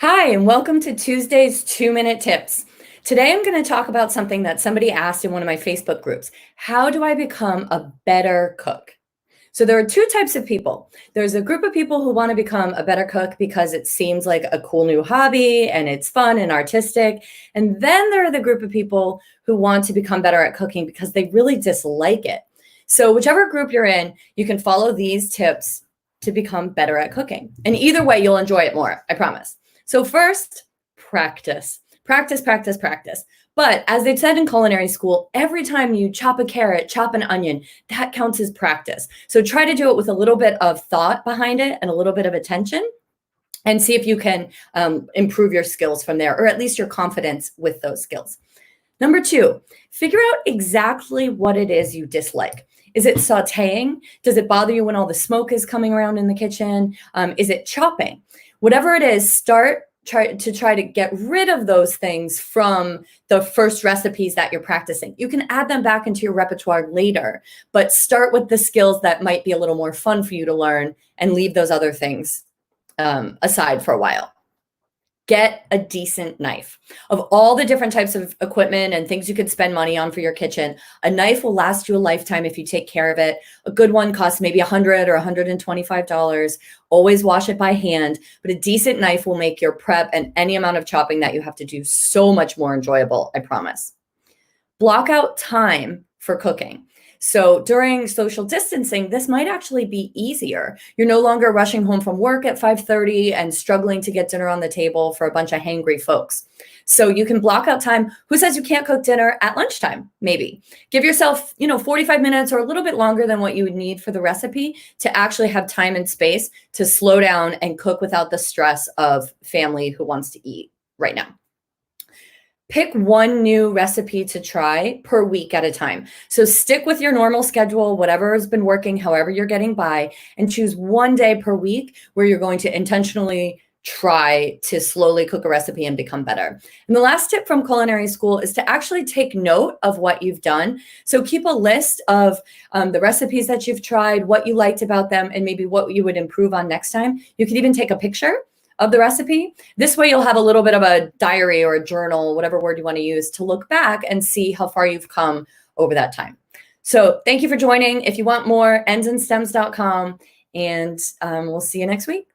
Hi, and welcome to Tuesday's 2-Minute Tips. Today I'm going to talk about something that somebody asked in one of my Facebook groups. How do I become a better cook? So there are two types of people. There's a group of people who want to become a better cook because it seems like a cool new hobby and it's fun and artistic. And then there are the group of people who want to become better at cooking because they really dislike it. So whichever group you're in, you can follow these tips to become better at cooking. And either way, you'll enjoy it more, I promise. So first, practice. Practice, practice, practice. But as they've said in culinary school, every time you chop a carrot, chop an onion, that counts as practice. So try to do it with a little bit of thought behind it and a little bit of attention, and see if you can improve your skills from there, or at least your confidence with those skills. Number two, figure out exactly what it is you dislike. Is it sauteing? Does it bother you when all the smoke is coming around in the kitchen? Is it chopping? Whatever it is, try to get rid of those things from the first recipes that you're practicing. You can add them back into your repertoire later, but start with the skills that might be a little more fun for you to learn and leave those other things aside for a while. Get a decent knife. Of all the different types of equipment and things you could spend money on for your kitchen, a knife will last you a lifetime if you take care of it. A good one costs maybe $100 or $125. Always wash it by hand, but a decent knife will make your prep and any amount of chopping that you have to do so much more enjoyable, I promise. Block out time for cooking. So during social distancing, this might actually be easier. You're no longer rushing home from work at 5:30 and struggling to get dinner on the table for a bunch of hangry folks. So you can block out time. Who says you can't cook dinner at lunchtime? Maybe. Give yourself, 45 minutes or a little bit longer than what you would need for the recipe to actually have time and space to slow down and cook without the stress of family who wants to eat right now. Pick one new recipe to try per week at a time. So stick with your normal schedule, whatever has been working, however you're getting by, and choose one day per week where you're going to intentionally try to slowly cook a recipe and become better. And the last tip from culinary school is to actually take note of what you've done. So keep a list of the recipes that you've tried, what you liked about them, and maybe what you would improve on next time. You could even take a picture of the recipe. This way you'll have a little bit of a diary or a journal, whatever word you want to use, to look back and see how far you've come over that time. So thank you for joining. If you want more, endsandstems.com, and we'll see you next week.